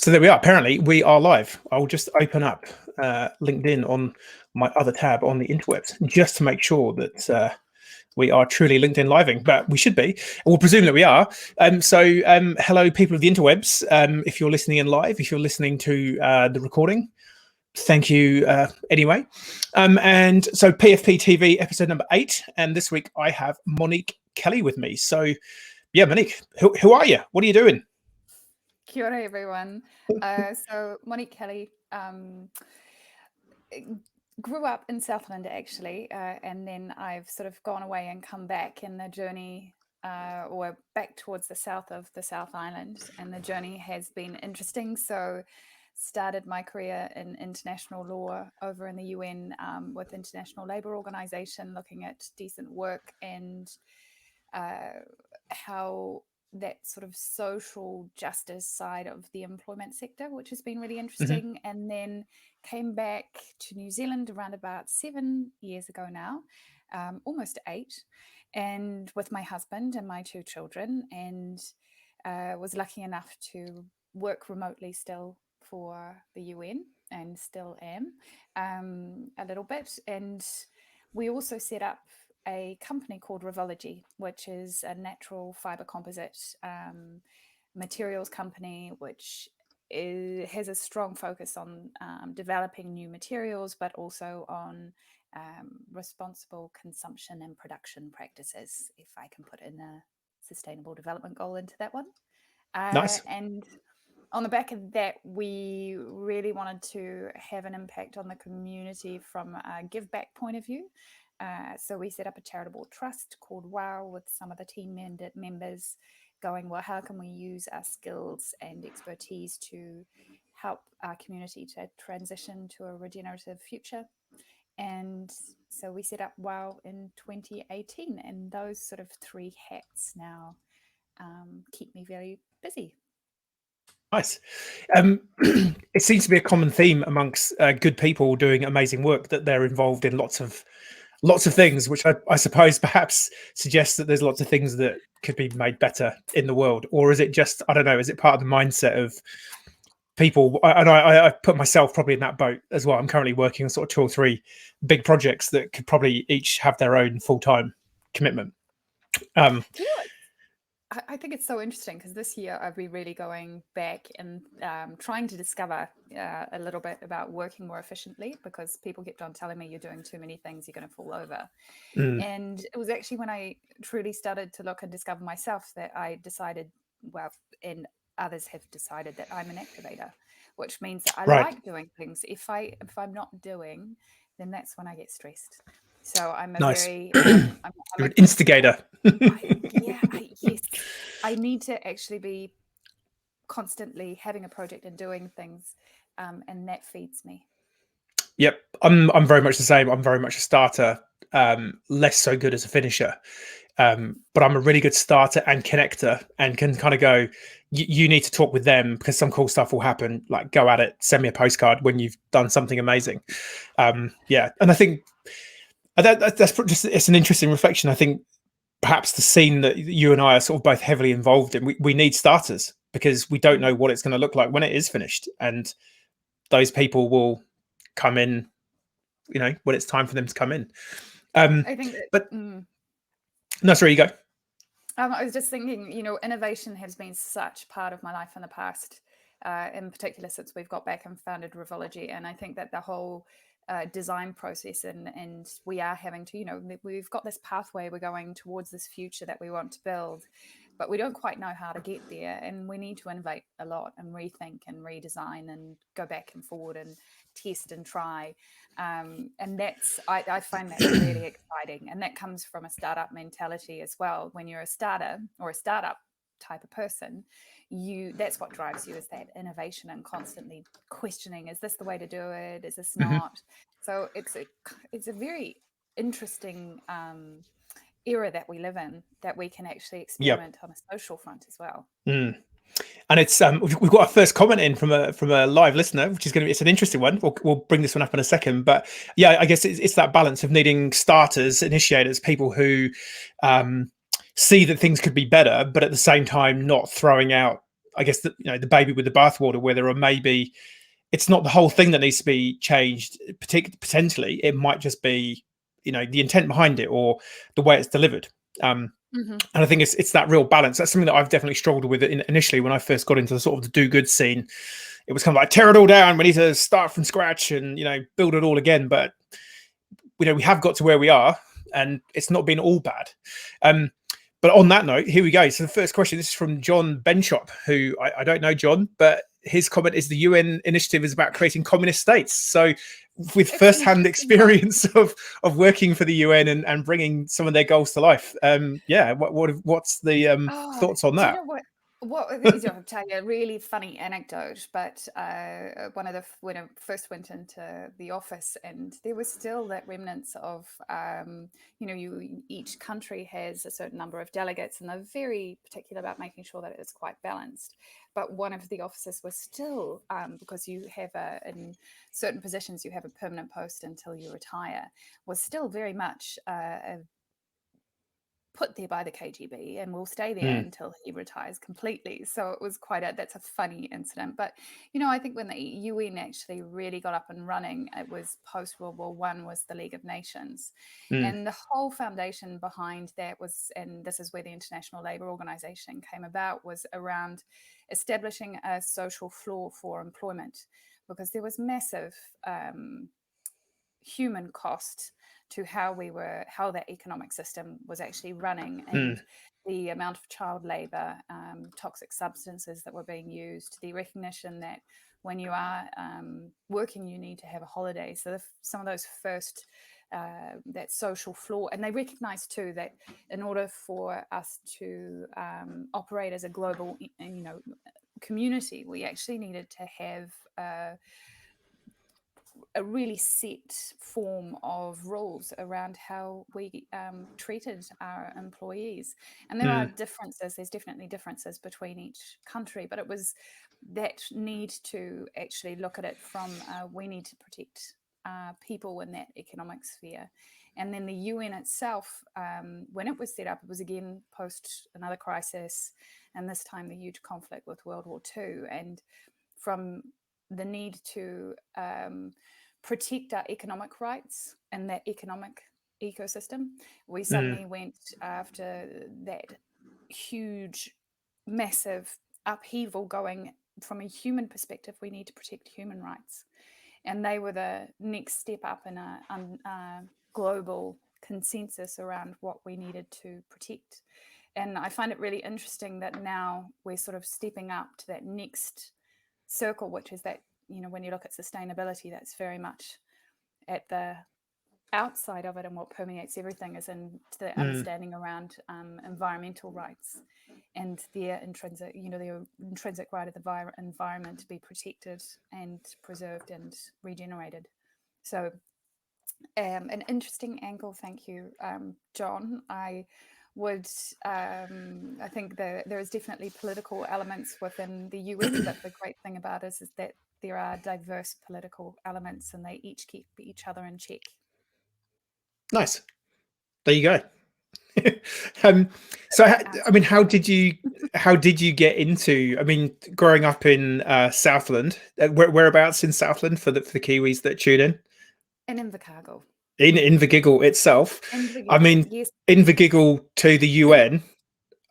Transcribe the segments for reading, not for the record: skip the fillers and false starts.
So there we are. Apparently, we are live. I'll just open up LinkedIn on my other tab on the interwebs just to make sure that we are truly LinkedIn living, but we should be. And we'll presume that we are. Hello, people of the interwebs. If you're listening in live, if you're listening to the recording, thank you anyway. And so PFPTV episode number 8. And this week I have Monique Kelly with me. So yeah, Monique, who are you? What are you doing? Kia ora, everyone. So Monique Kelly grew up in Southland, actually, and then I've sort of gone away and come back in the journey, or back towards the south of the South Island, and the journey has been interesting. So started my career in international law over in the UN with International Labour Organization, looking at decent work and how that sort of social justice side of the employment sector, which has been really interesting. And then came back to New Zealand around about 7 years ago now, almost 8, and with my husband and my 2 children, and was lucky enough to work remotely still for the UN, and still am a little bit. And we also set up a company called Revology, which is a natural fibre composite materials company, which has a strong focus on developing new materials, but also on responsible consumption and production practices, if I can put in a sustainable development goal into that one. Nice. And on the back of that, we really wanted to have an impact on the community from a give back point of view. So we set up a charitable trust called Wao with some of the team members going, well, how can we use our skills and expertise to help our community to transition to a regenerative future? And so we set up Wao in 2018, and those sort of 3 hats now keep me very busy. Nice. It seems to be a common theme amongst good people doing amazing work that they're involved in lots of things, which I suppose perhaps suggests that there's lots of things that could be made better in the world. Or is it just, I don't know, is it part of the mindset of people? I put myself probably in that boat as well. I'm currently working on sort of 2 or 3 big projects that could probably each have their own full-time commitment. I think it's so interesting because this year I've been really going back and trying to discover a little bit about working more efficiently, because people kept on telling me you're doing too many things, you're going to fall over. And it was actually when I truly started to look and discover myself that I decided, well, and others have decided, that I'm an activator, which means that I like doing things. If I'm not doing, then that's when I get stressed. So I'm a very you're an instigator. Yes, I need to actually be constantly having a project and doing things, and that feeds me. Yep, I'm very much the same. I'm very much a starter, less so good as a finisher, but I'm a really good starter and connector, and can kind of go, you need to talk with them because some cool stuff will happen. Like, go at it, send me a postcard when you've done something amazing. Yeah, and I think that's just, it's an interesting reflection. I think perhaps the scene that you and I are sort of both heavily involved in, we need starters, because we don't know what it's going to look like when it is finished, and those people will come in, you know, when it's time for them to come in. I think that, but no, sorry, you go. I was just thinking, you know, innovation has been such part of my life in the past, in particular since we've got back and founded Revology. And I think that the whole design process, and we are having to, you know, we've got this pathway, we're going towards this future that we want to build, but we don't quite know how to get there, and we need to innovate a lot and rethink and redesign and go back and forward and test and try, and that's, I find that really exciting, and that comes from a startup mentality as well. When you're a starter or a startup type of person, that's what drives you, is that innovation and constantly questioning, is this the way to do it, is this not? So it's a very interesting era that we live in, that we can actually experiment on a social front as well. And it's we've got our first comment in from a live listener, which is going to be, it's an interesting one. We'll bring this one up in a second, but yeah, I guess it's that balance of needing starters, initiators, people who see that things could be better, but at the same time not throwing out I guess, the baby with the bathwater, where there are maybe, it's not the whole thing that needs to be changed. Potentially, it might just be, the intent behind it or the way it's delivered. Mm-hmm. And I think it's that real balance. That's something that I've definitely struggled with initially when I first got into the sort of the do good scene. It was kind of like, tear it all down. We need to start from scratch and, build it all again. But, we have got to where we are, and it's not been all bad. But on that note, here we go. So the first question, this is from John Benchop, who I don't know John, but his comment is the UN initiative is about creating communist states. So with first-hand experience of working for the UN and bringing some of their goals to life, what's the thoughts on Do you that? know what? I'll tell you a really funny anecdote, but when I first went into the office, and there was still that remnants of, each country has a certain number of delegates, and they're very particular about making sure that it is quite balanced. But one of the offices was still, because you have in certain positions, you have a permanent post until you retire, was still very much put there by the KGB and will stay there until he retires completely. So it was that's a funny incident. But, I think when the UN actually really got up and running, it was post World War I, was the League of Nations. And the whole foundation behind that was, and this is where the International Labour Organization came about, was around establishing a social floor for employment, because there was massive human cost to how that economic system was actually running, and the amount of child labor, toxic substances that were being used, the recognition that when you are working, you need to have a holiday. So some of those first, that social floor, and they recognized too that in order for us to operate as a global, community, we actually needed to have a really set form of rules around how we treated our employees. And there are differences, there's definitely differences between each country, but it was that need to actually look at it from, we need to protect people in that economic sphere. And then the UN itself, when it was set up, it was again post another crisis, and this time the huge conflict with World War II. And from the need to protect our economic rights and that economic ecosystem, we suddenly went, after that huge, massive upheaval, going from a human perspective, we need to protect human rights. And they were the next step up in a global consensus around what we needed to protect. And I find it really interesting that now we're sort of stepping up to that next circle, which is that, when you look at sustainability, that's very much at the outside of it, and what permeates everything is in the understanding around environmental rights and their intrinsic right of the environment to be protected and preserved and regenerated. So an interesting angle. Thank you, John. I think there is definitely political elements within the UN, but the great thing about it is that there are diverse political elements, and they each keep each other in check. Nice. There you go. So I mean, how did you get into, growing up in Southland, whereabouts in Southland for the Kiwis that tune in? In Invercargill. In Invergiggle itself. Yes. Invergiggle to the UN.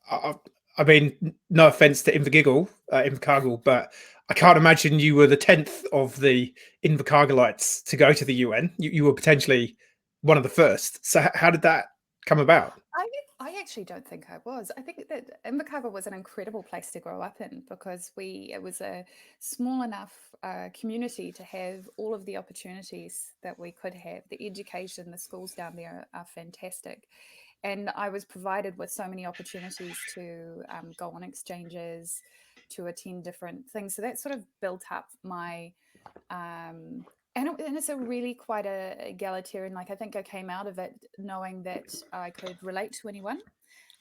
No offense to Invercargill, but I can't imagine you were the 10th of the Invercargillites to go to the UN. You were potentially one of the first. So how did that come about? I actually don't think I was. I think that Invercargill was an incredible place to grow up in, because it was a small enough community to have all of the opportunities that we could have. The education, the schools down there are fantastic. And I was provided with so many opportunities to go on exchanges, to attend different things. So that sort of built up my... And it's a really quite a egalitarian, I think I came out of it knowing that I could relate to anyone,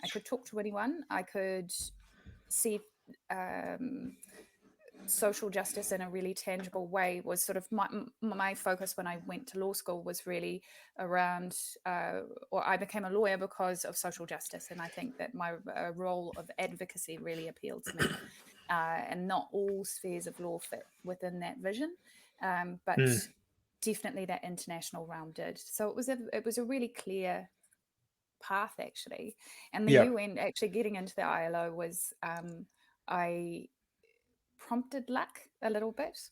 I could talk to anyone, I could see social justice in a really tangible way. Was sort of my focus when I went to law school, was really around, or I became a lawyer because of social justice. And I think that my role of advocacy really appealed to me. and not all spheres of law fit within that vision, but Mm. definitely that international realm did. So it was a really clear path, actually. And the Yeah. UN, actually getting into the ILO was, I prompted luck a little bit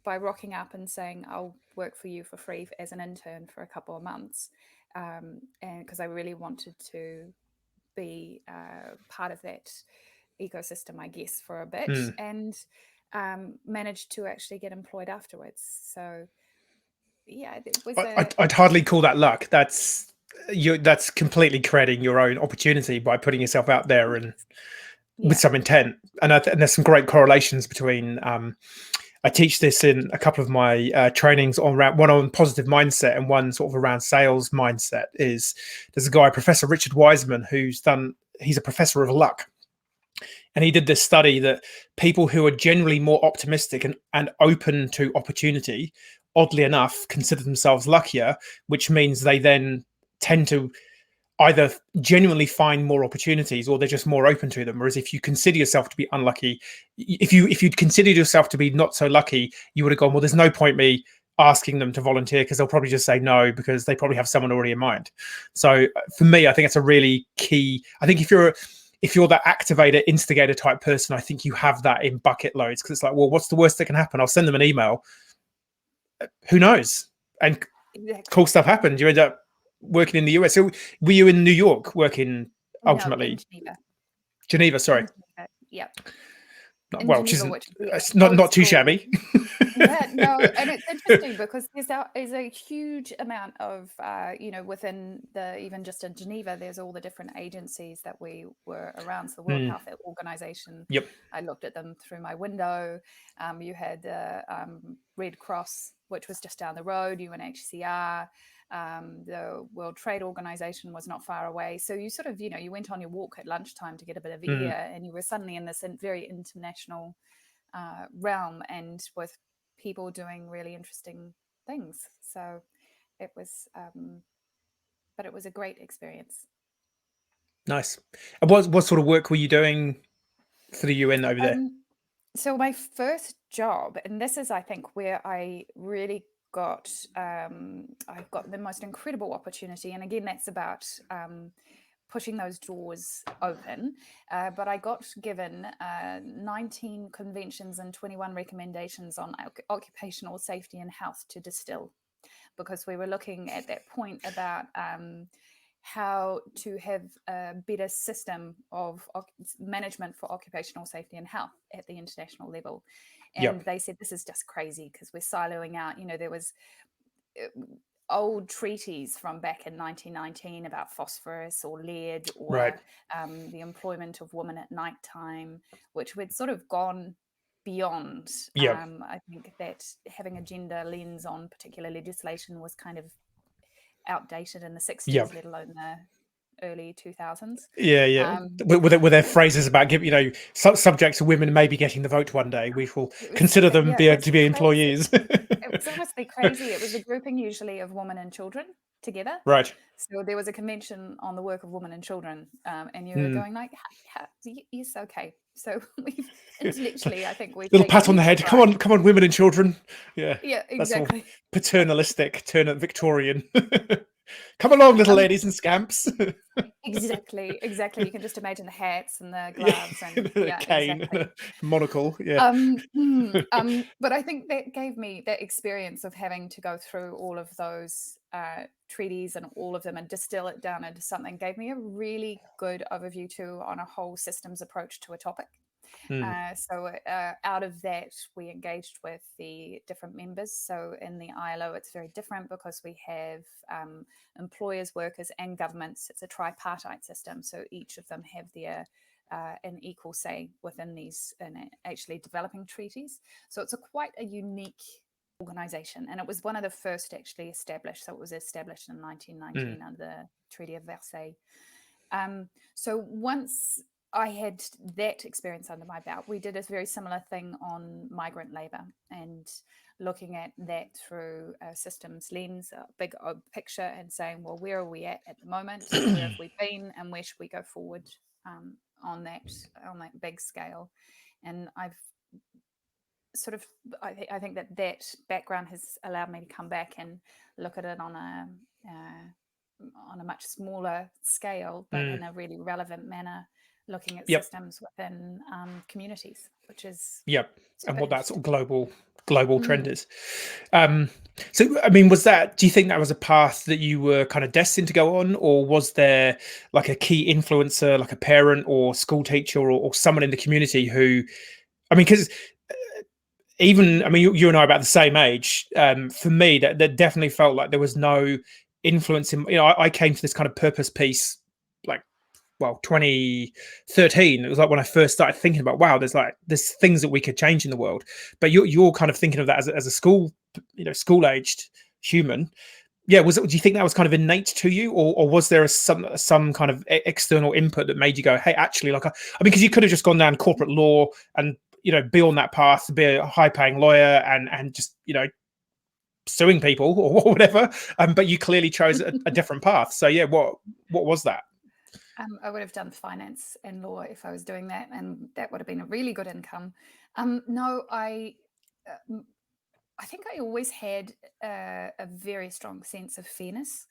by rocking up and saying, I'll work for you for free as an intern for a couple of months. And because I really wanted to be part of that ecosystem, I guess, for a bit, Mm. and managed to actually get employed afterwards. So yeah, it was I'd hardly call that luck. That's completely creating your own opportunity by putting yourself out there and with yeah. some intent. And there's some great correlations between. I teach this in a couple of my trainings one on positive mindset and one sort of around sales mindset. There's a guy, Professor Richard Wiseman, he's a professor of luck. And he did this study that people who are generally more optimistic and open to opportunity, oddly enough, consider themselves luckier, which means they then tend to either genuinely find more opportunities or they're just more open to them. Whereas if you consider yourself to be unlucky, if you'd considered yourself to be not so lucky, you would have gone, well, there's no point me asking them to volunteer because they'll probably just say no because they probably have someone already in mind. So for me, I think it's a really key. I think if you're that activator, instigator type person, I think you have that in bucket loads, because it's like, well, what's the worst that can happen? I'll send them an email. Who knows? And Exactly. cool stuff happened. You end up working in the US. So were you in New York working No, in ultimately? Geneva. Geneva, sorry. In Geneva, yeah. In Well, which Geneva, isn't, which is the it's old not too school. shabby. Yeah, no, and it's interesting because there's a huge amount of, within even just in Geneva, there's all the different agencies that we were around. So the World Mm, Health Organization, yep. I looked at them through my window. You had the Red Cross, which was just down the road, UNHCR. The World Trade Organization was not far away. So you sort of, you went on your walk at lunchtime to get a bit of Mm, air, and you were suddenly in this very international realm, and with people doing really interesting things. So it was, but it was a great experience. nice. And what sort of work were you doing for the UN over there? Um, so my first job, and this is, I think, where I really I've got the most incredible opportunity. And again, that's about pushing those doors open. But I got given 19 conventions and 21 recommendations on occupational safety and health to distill, because we were looking at that point about how to have a better system of management for occupational safety and health at the international level. And Yep. they said, this is just crazy because we're siloing out. There was old treaties from back in 1919 about phosphorus or lead, Right. or the employment of women at nighttime, which we'd sort of gone beyond. Yep. I think that having a gender lens on particular legislation was kind of outdated in the 60s, Yep. let alone the early 2000s. Yeah, yeah. Um, Were there phrases about subject to women maybe getting the vote one day? We will it was, consider them yeah, it was to be crazy. employees. It was honestly crazy. It was a grouping usually of women and children together. Right. So there was a convention on the work of women and children, and you were Mm. going like, yes, okay. So we've intellectually, I think we've Little taken pat a on the huge head. stride. Come on, women and children. Yeah, Yeah, that's all exactly. paternalistic, Victorian. Come along, little Um, ladies and scamps. exactly. You can just imagine the hats and the Yeah, gloves, and a yeah, cane and exactly. a monocle. Yeah. But I think that gave me that experience of having to go through all of those treaties and all of them and distill it down into something, gave me a really good overview too on a whole systems approach to a topic. Mm. So out of that, we engaged with the different members. So in the ILO, it's very different because we have employers, workers, and governments. It's a tripartite system. So each of them have their an equal say within these and actually developing treaties. So it's quite a unique organization, and it was one of the first actually established. So it was established in 1919 Mm. under the Treaty of Versailles. So once I had that experience under my belt, we did a very similar thing on migrant labor and looking at that through a systems lens, a big picture, and saying, well, where are we at the moment? Where have we been, and where should we go forward on that big scale? And I've sort of, I think that background has allowed me to come back and look at it on a much smaller scale, but in a really relevant manner, looking at Yep. systems within communities, which is Yep. And super what that sort interesting. of global trend is. So, I mean, do you think that was a path that you were kind of destined to go on, or was there like a key influencer, like a parent or school teacher or someone in the community who, I mean, because even, I mean, you and I are about the same age. For me, that definitely felt like there was no influence in, I came to this kind of purpose piece like, well, 2013. It was like when I first started thinking about, wow, there's things that we could change in the world. But you're kind of thinking of that as a school aged human. Yeah, do you think that was kind of innate to you, or was there some kind of external input that made you go, hey, actually, like, I mean, because you could have just gone down corporate law and be on that path to be a high paying lawyer and just suing people or whatever, but you clearly chose a different path. So yeah, what was that? I would have done finance and law if I was doing that, and that would have been a really good income. No, I think I always had a very strong sense of fairness.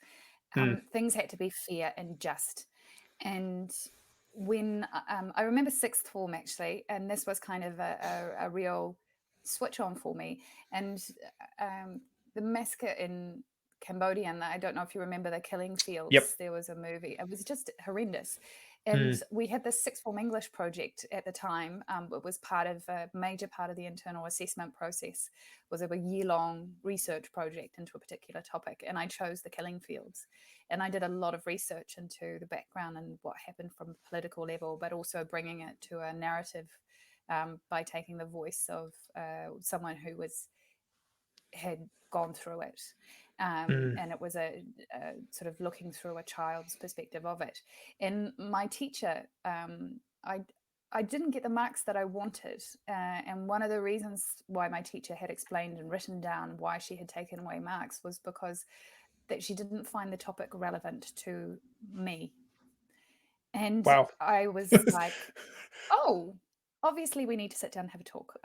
Things had to be fair and just. And when I remember sixth form actually, and this was kind of a real switch on for me. And the massacre in Cambodia, and I don't know if you remember the killing Yep. fields. There was a movie. It was just horrendous. And we had this sixth form English project at the time. It was part of a major part of the internal assessment process. Was a year-long research project into a particular topic, and I chose the killing fields. And I did a lot of research into the background and what happened from a political level, but also bringing it to a narrative by taking the voice of someone who had gone through it. And it was a sort of looking through a child's perspective of it. And my teacher, I didn't get the marks that I wanted. And one of the reasons why my teacher had explained and written down why she had taken away marks was because that she didn't find the topic relevant to me. And Wow. I was like, oh, obviously we need to sit down and have a talk.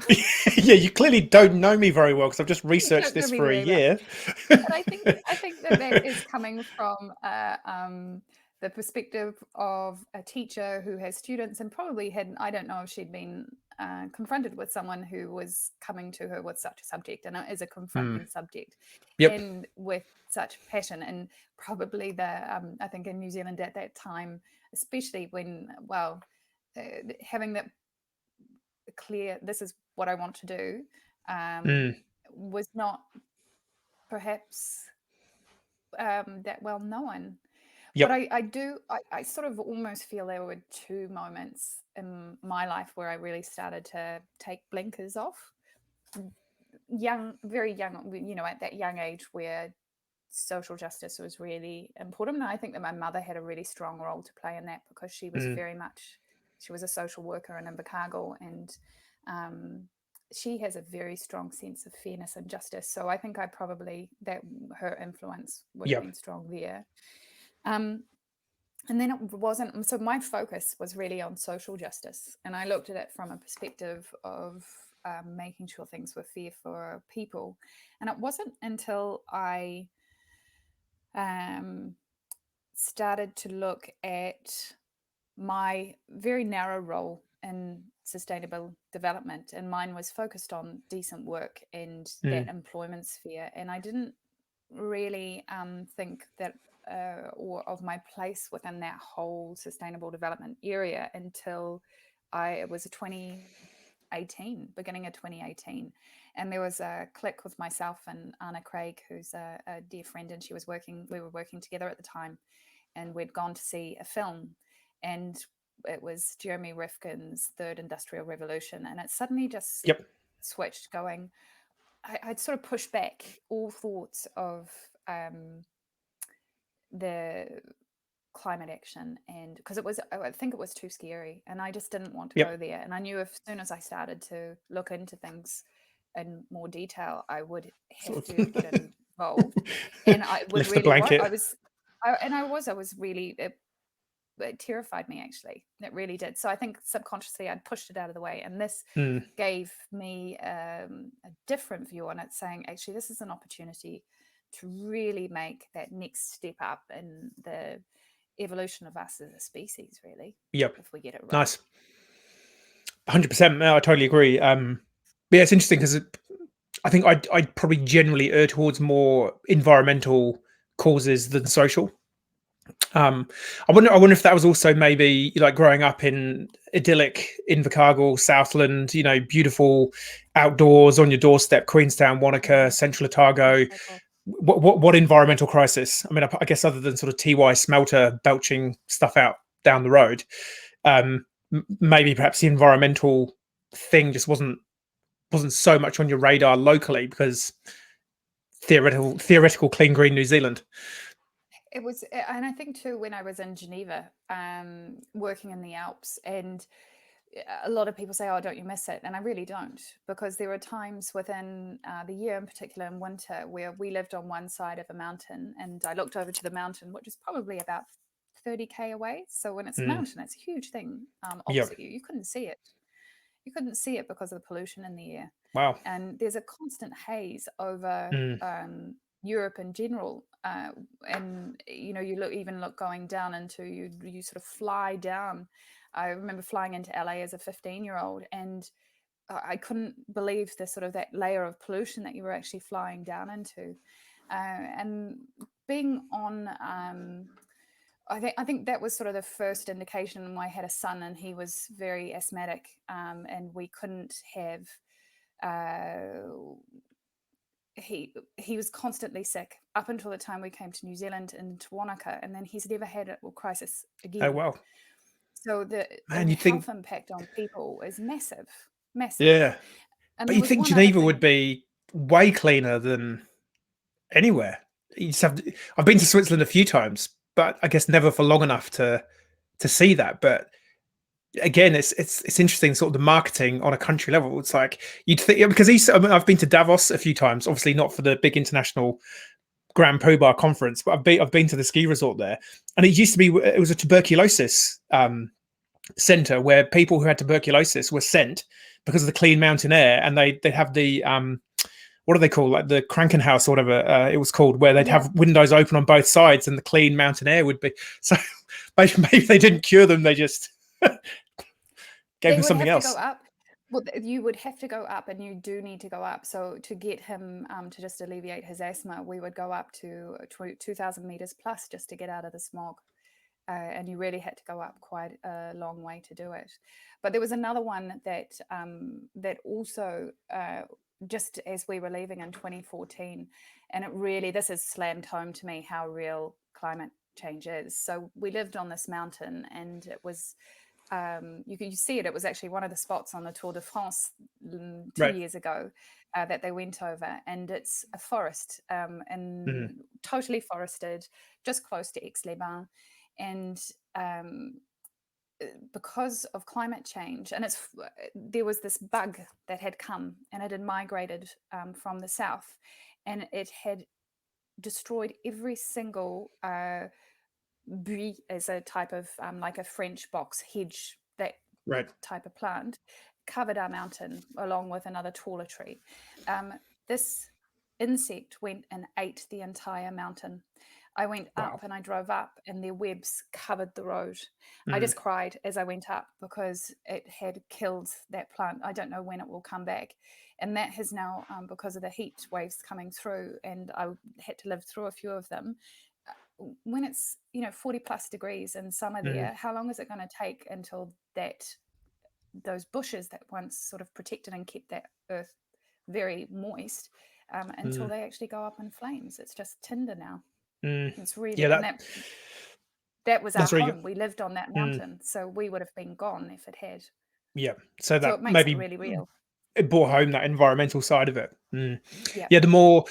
Yeah, you clearly don't know me very well because I've just You researched don't know this me for a very well. year. And I think that is coming from the perspective of a teacher who has students and probably had, I don't know if she'd been confronted with someone who was coming to her with such a subject, and it is a confronting subject, Yep. and with such passion. And probably I think in New Zealand at that time, especially when, well, having that clear, this is what I want to do, was not perhaps that well known. But Yep. I sort of almost feel there were two moments in my life where I really started to take blinkers off. Very young, at that young age where social justice was really important. And I think that my mother had a really strong role to play in that because she was she was a social worker in Invercargill, and she has a very strong sense of fairness and justice. So I think that her influence would have Yep. been strong there. And then it wasn't, so my focus was really on social justice. And I looked at it from a perspective of making sure things were fair for people. And it wasn't until I started to look at my very narrow role in sustainable development, and mine was focused on decent work and that employment sphere. And I didn't really think that or of my place within that whole sustainable development area until it was 2018, beginning of 2018. And there was a click with myself and Anna Craig, who's a dear friend, and we were working together at the time, and we'd gone to see a film, and it was Jeremy Rifkin's Third Industrial Revolution. And it suddenly just Yep. switched, going, I'd sort of pushed back all thoughts of the climate action, and because I think it was too scary, and I just didn't want to go Yep. there. And I knew as soon as I started to look into things in more detail, I would have to get involved, and I would Lift the really what blanket. I was really it terrified me, actually. It really did. So I think subconsciously I'd pushed it out of the way, and this Mm. gave me a different view on it, saying actually this is an opportunity to really make that next step up in the evolution of us as a species, really. Yep. If we get it right. Nice. 100%. No, I totally agree. But yeah, it's interesting because I think I'd probably generally err towards more environmental causes than social. I wonder if that was also maybe like growing up in idyllic Invercargill, Southland, beautiful outdoors on your doorstep, Queenstown, Wanaka, Central Otago. What environmental crisis? I mean, I guess other than sort of TY smelter belching stuff out down the road, maybe perhaps the environmental thing just wasn't so much on your radar locally because theoretical clean green New Zealand. It was, and I think too, when I was in Geneva, working in the Alps, and a lot of people say, "Oh, don't you miss it?" And I really don't, because there are times within the year, in particular in winter, where we lived on one side of a mountain, and I looked over to the mountain, which is probably about 30k away. So when it's a mountain, it's a huge thing opposite you. You couldn't see it. You couldn't see it because of the pollution in the air. Wow. And there's a constant haze over Europe in general, and you look going down into you sort of fly down. I remember flying into LA as a 15-year-old, and I couldn't believe the sort of that layer of pollution that you were actually flying down into, and being on. I think that was sort of the first indication. I had a son, and he was very asthmatic, and we couldn't have. He was constantly sick up until the time we came to New Zealand and to Wanaka, and then he's never had a crisis again. Oh wow! So the health impact on people is massive. Yeah, and but you think Geneva would be way cleaner than anywhere. You just have. I've been to Switzerland a few times, but I guess never for long enough to see that. But again, it's interesting, sort of the marketing on a country level. It's like you'd think, because I've been to Davos a few times, obviously not for the big international Grand Poobah conference, but I've been to the ski resort there, and it used to be, it was a tuberculosis center where people who had tuberculosis were sent because of the clean mountain air, and they'd have the what do they call, like the Krankenhaus or whatever it was called, where they'd have windows open on both sides and the clean mountain air would be. So maybe they didn't cure them, they just gave him something else. Go up. Well, you would have to go up, and you do need to go up. So to get him to just alleviate his asthma, we would go up to 2,000 meters plus just to get out of the smog. And you really had to go up quite a long way to do it. But there was another one that that also, just as we were leaving in 2014, and it really, this has slammed home to me how real climate change is. So we lived on this mountain, and it was, you see it. It was actually one of the spots on the Tour de France 2 years ago that they went over, and it's a forest, and totally forested, just close to Aix-les-Bains, and because of climate change, and there was this bug that had come, and it had migrated from the south, and it had destroyed every single buis, is a type of like a French box hedge, that type of plant, covered our mountain along with another taller tree. This insect went and ate the entire mountain. I went up and I drove up, and their webs covered the road. I just cried as I went up because it had killed that plant. I don't know when it will come back. And that has now, because of the heat waves coming through, and I had to live through a few of them, when it's 40 plus degrees in summer there, how long is it going to take until those bushes that once sort of protected and kept that earth very moist, until they actually go up in flames? It's just tinder now. It's really, that was our home. We lived on that mountain, so we would have been gone if it had. So that it makes maybe it really real. It brought home that environmental side of it. The more,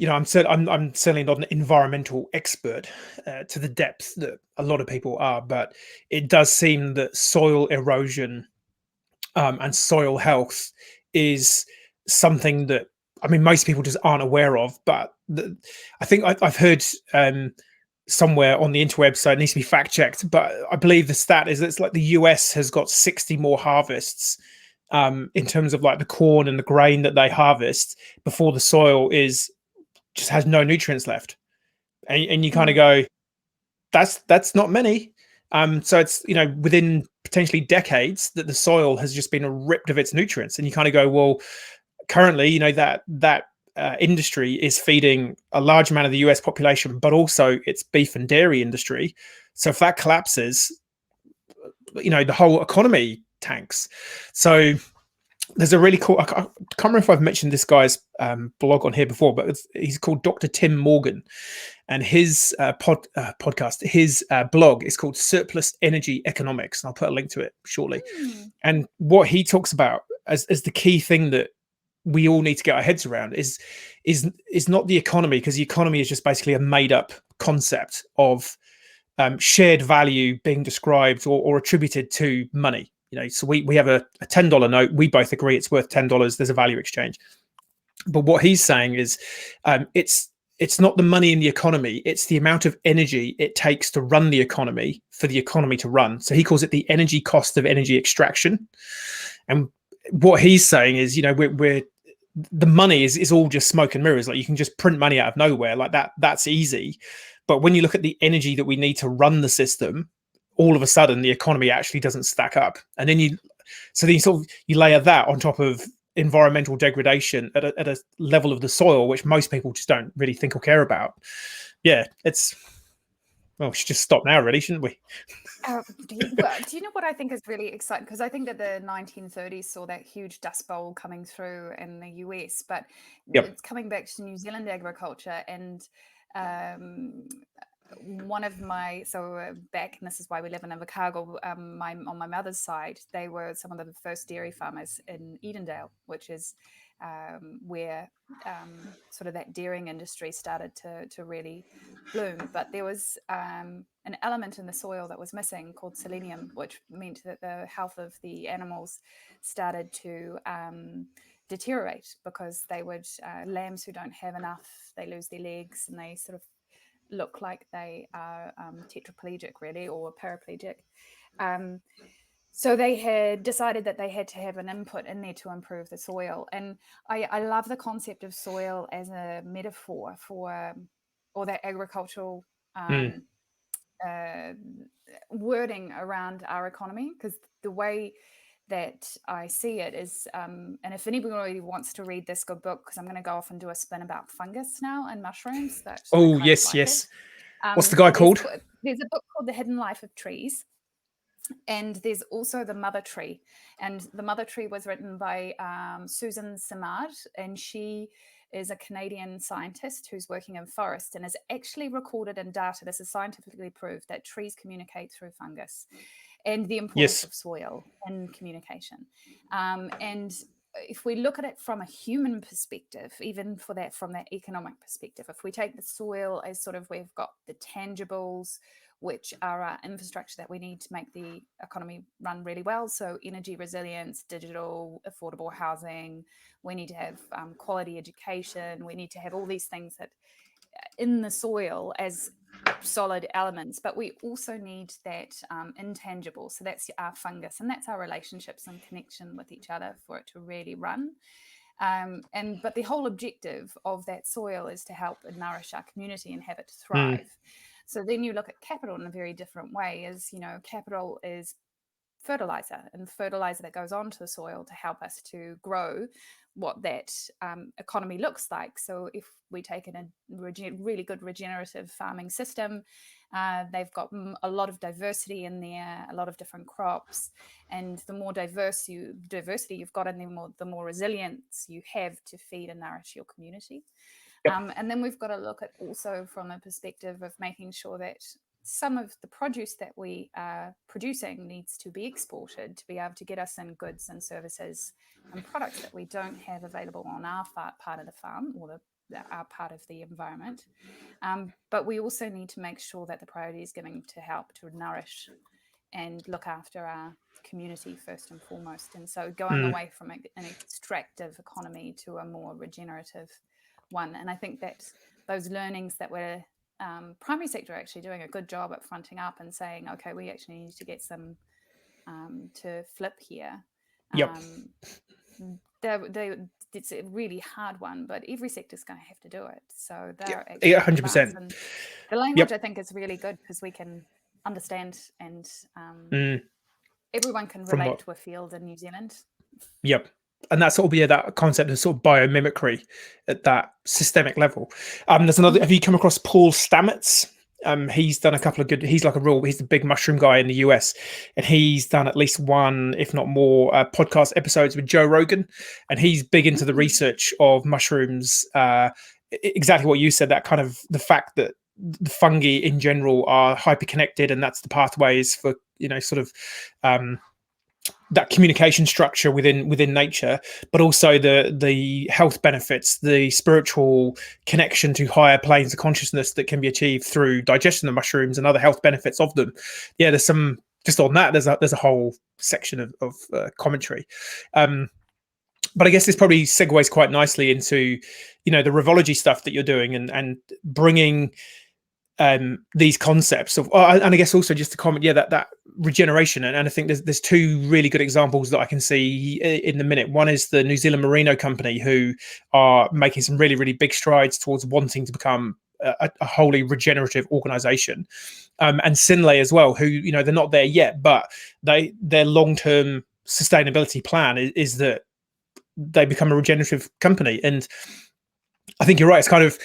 I'm certainly not an environmental expert to the depth that a lot of people are, but it does seem that soil erosion and soil health is something that, I mean, most people just aren't aware of. But I think I've heard somewhere on the interweb, so it needs to be fact checked. But I believe the stat is that it's like the US has got 60 more harvests in terms of like the corn and the grain that they harvest before the soil is just has no nutrients left, and you kind of go, that's not many. So it's, you know, within potentially decades that the soil has just been ripped of its nutrients, and you kind of go, well, currently, you know, that industry is feeding a large amount of the US population, but also its beef and dairy industry. So if that collapses, you know, the whole economy tanks. So there's a really cool, I can't remember if I've mentioned this guy's blog on here before, but he's called Dr. Tim Morgan, and his podcast, his blog is called Surplus Energy Economics, and I'll put a link to it shortly. And what he talks about as the key thing that we all need to get our heads around is not the economy, because the economy is just basically a made up concept of shared value being described or attributed to money. You know, so we have a $10 note. We both agree it's worth $10. There's a value exchange. But what he's saying is it's not the money in the economy. It's the amount of energy it takes to run the economy for the economy to run. So he calls it the energy cost of energy extraction. And what he's saying is, you know, we're the money is all just smoke and mirrors. Like, you can just print money out of nowhere like that. That's easy. But when you look at the energy that we need to run the system, all of a sudden the economy actually doesn't stack up. And then you layer that on top of environmental degradation at a level of the soil, which most people just don't really think or care about. Yeah, we should just stop now, really, shouldn't we? Do you know what I think is really exciting? Because I think that the 1930s saw that huge dust bowl coming through in the US, but it's coming back to New Zealand agriculture. And one of my back, and this is why we live in Invercargill, on my mother's side, they were some of the first dairy farmers in Edendale, which is where sort of that dairying industry started to really bloom. But there was an element in the soil that was missing called selenium, which meant that the health of the animals started to deteriorate, because they would lambs who don't have enough, they lose their legs and they sort of look like they are tetraplegic, really, or paraplegic. So they had decided that they had to have an input in there to improve the soil. And I love the concept of soil as a metaphor for, or that agricultural wording around our economy, because the way that I see it is, and if anybody wants to read this good book, because I'm going to go off and do a spin about fungus now and mushrooms. Yes. What's the guy called? There's a book called The Hidden Life of Trees. And there's also The Mother Tree. And The Mother Tree was written by Susan Simard, and she is a Canadian scientist who's working in forest and has actually recorded in data, this is scientifically proved, that trees communicate through fungus, and the importance of soil and communication. And if we look at it from a human perspective, even from that economic perspective, if we take the soil as sort of, we've got the tangibles, which are our infrastructure that we need to make the economy run really well. So energy resilience, digital, affordable housing, we need to have quality education, we need to have all these things that in the soil as solid elements, but we also need that intangible. So that's our fungus, and that's our relationships and connection with each other for it to really run. But the whole objective of that soil is to help and nourish our community and have it thrive. So then you look at capital in a very different way. As you know, capital is fertilizer, and fertilizer that goes onto the soil to help us to grow what that economy looks like. So if we take in a really good regenerative farming system, they've got a lot of diversity in there, a lot of different crops, and the more diversity you've got in there, the more resilience you have to feed and nourish your community. And then we've got to look at also from a perspective of making sure that some of the produce that we are producing needs to be exported to be able to get us in goods and services and products that we don't have available on our part of the farm or our part of the environment. But we also need to make sure that the priority is given to help to nourish and look after our community first and foremost. And so going away from an extractive economy to a more regenerative one. And I think that those learnings that we're primary sector are actually doing a good job at fronting up and saying, okay, we actually need to get some to flip here. Yep. It's a really hard one, but every sector is going to have to do it. So they're Yeah, actually 100%. and the language, I think, is really good because we can understand and everyone can From relate what? to a field in New Zealand. Yep. And that's sort of that concept of sort of biomimicry at that systemic level. There's another. Have you come across Paul Stamets? He's done a couple of good. He's the big mushroom guy in the US, and he's done at least one, if not more, podcast episodes with Joe Rogan, and he's big into the research of mushrooms. Exactly what you said. That kind of the fact that the fungi in general are hyperconnected, and that's the pathways for sort of that communication structure within nature, but also the health benefits, the spiritual connection to higher planes of consciousness that can be achieved through digestion of mushrooms and other health benefits of them. Yeah, there's some just on that. There's a whole section of commentary. But I guess this probably segues quite nicely into the Revology stuff that you're doing and bringing these concepts of, and I guess also just to comment, that regeneration, and I think there's two really good examples that I can see in the minute. One is the New Zealand Merino company, who are making some really, really big strides towards wanting to become a wholly regenerative organization, and Sinlay as well, who they're not there yet, but their long-term sustainability plan is that they become a regenerative company. And I think you're right. It's kind of,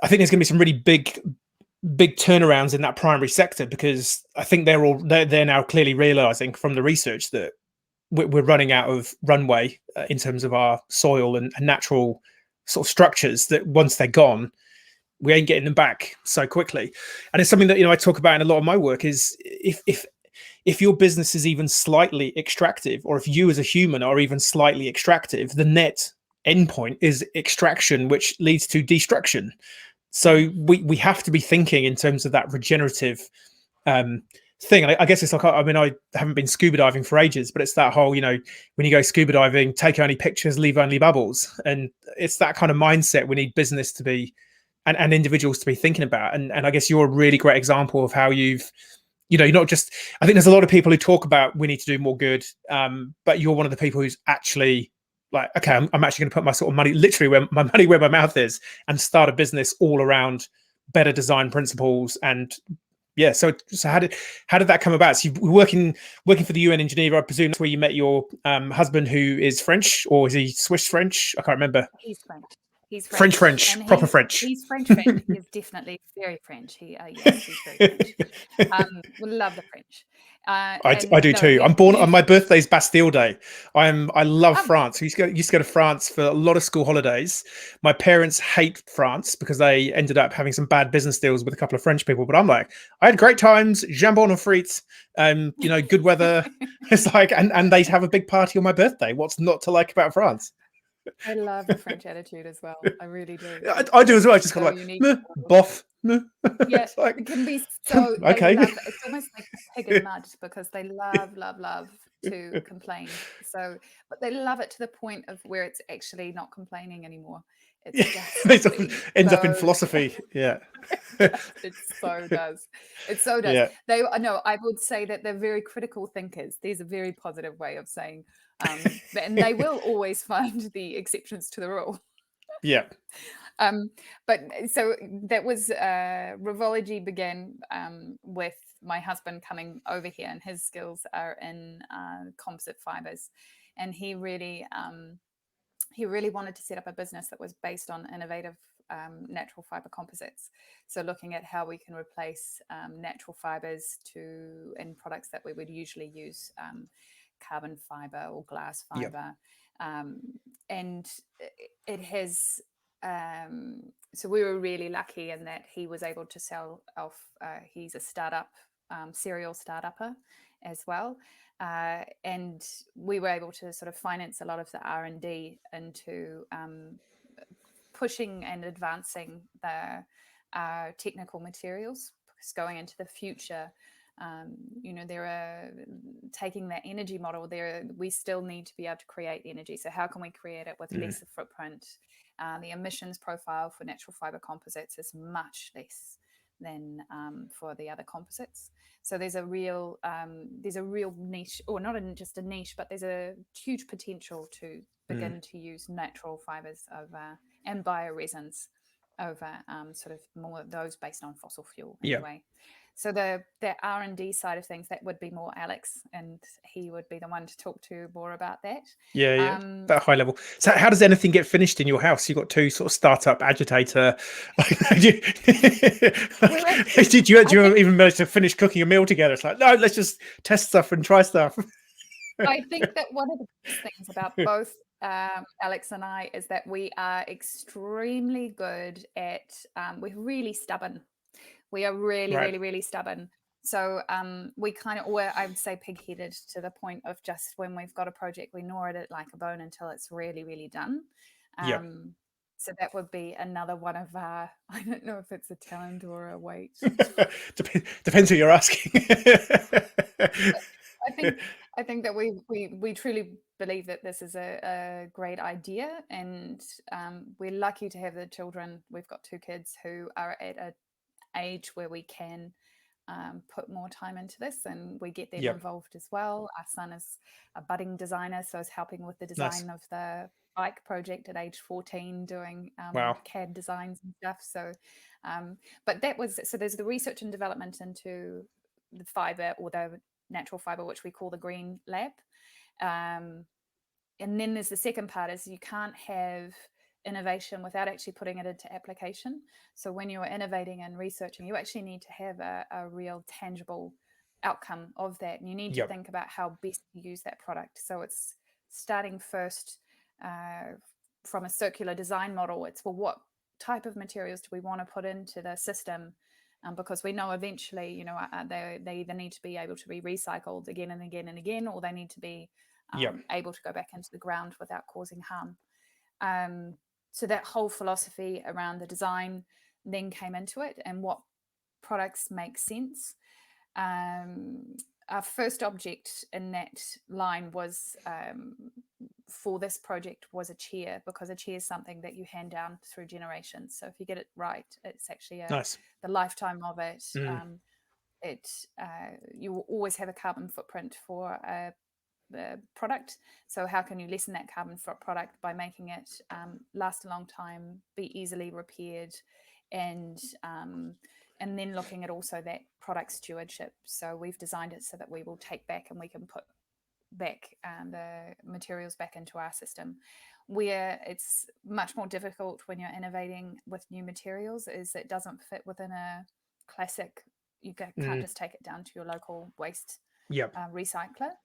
I think there's going to be some really big turnarounds in that primary sector, because I think they're now clearly realizing from the research that we're running out of runway in terms of our soil and natural sort of structures, that once they're gone, we ain't getting them back so quickly. And it's something that I talk about in a lot of my work, is if your business is even slightly extractive, or if you as a human are even slightly extractive, the net endpoint is extraction, which leads to destruction. So we have to be thinking in terms of that regenerative thing. And I guess it's like, I mean, I haven't been scuba diving for ages, but it's that whole, when you go scuba diving, take only pictures, leave only bubbles. And it's that kind of mindset we need business to be, and individuals to be thinking about. And I guess you're a really great example of how you're not just, I think there's a lot of people who talk about we need to do more good, but you're one of the people who's actually like, okay, I'm actually going to put my sort of money, literally where my mouth is, and start a business all around better design principles. And yeah, so how did that come about? So you're working for the UN in Geneva, I presume that's where you met your husband, who is French, or is he Swiss French? I can't remember. He's French. He's French, and proper French. He's French. He is definitely very French. Yes, he's very French. We love the French. I do too. I'm born on my birthday's Bastille Day. I love France. We used to go to France for a lot of school holidays. My parents hate France because they ended up having some bad business deals with a couple of French people. But I'm like, I had great times, jambon and frites, good weather. It's like, and they have a big party on my birthday. What's not to like about France? I love the French attitude as well. I really do. I do as well. I just kind of like, unique. Boff. Yeah, like, it can be so. okay. It's almost like pig and mud, because they love to complain. So, but they love it to the point of where it's actually not complaining anymore. It's just ends up in philosophy. Yeah. It so does. It so does. Yeah. I would say that they're very critical thinkers. There's a very positive way of saying, and they will always find the exceptions to the rule. Yeah. But so that was Revology began with my husband coming over here, and his skills are in composite fibers, and he really wanted to set up a business that was based on innovative natural fiber composites. So looking at how we can replace natural fibers in products that we would usually use carbon fiber or glass fiber. Yep. And it has, so we were really lucky in that he was able to sell off, he's a startup, serial startupper as well. And we were able to sort of finance a lot of the R&D into pushing and advancing the technical materials, because going into the future, there are taking that energy model there. We still need to be able to create energy. So how can we create it with lesser footprint? The emissions profile for natural fiber composites is much less than for the other composites. So there's a real niche, or not just a niche, but there's a huge potential to begin to use natural fibers over and bioresins over sort of more those based on fossil fuel anyway. So the R&D side of things, that would be more Alex, and he would be the one to talk to more about that. That high level. So how does anything get finished in your house? You've got two sort of startup agitator. Did you even manage to finish cooking a meal together? It's like, no, let's just test stuff and try stuff. I think that one of the best things about both Alex and I is that we are extremely good at, we're really stubborn. We are really, really, really stubborn. So we kind of, or I would say pig-headed, to the point of just when we've got a project, we gnaw at it like a bone until it's really, really done. So that would be another one of our, I don't know if it's a talent or a weight. Depends who you're asking. I think that we truly believe that this is a great idea, and we're lucky to have the children. We've got two kids who are at an age where we can put more time into this, and we get them involved as well. Our son is a budding designer, so is helping with the design of the bike project at age 14, doing CAD designs and stuff. So but that was, so there's the research and development into the fiber, or the natural fiber, which we call the green lab, and then there's the second part, is you can't have innovation without actually putting it into application. So when you're innovating and researching, you actually need to have a real tangible outcome of that, and you need to think about how best to use that product. So it's starting first from a circular design model. It's, well, what type of materials do we want to put into the system? Because we know eventually, you know, they either need to be able to be recycled again and again and again, or they need to be able to go back into the ground without causing harm. So that whole philosophy around the design then came into it, and what products make sense. Our first object in that line was, for this project, was a chair, because a chair is something that you hand down through generations. So if you get it right, it's actually the lifetime of it. You will always have a carbon footprint for the product. So how can you lessen that carbon product by making it last a long time, be easily repaired, and then looking at also that product stewardship. So we've designed it so that we will take back, and we can put back the materials back into our system. Where it's much more difficult when you're innovating with new materials is it doesn't fit within a classic, you can't just take it down to your local waste recycler.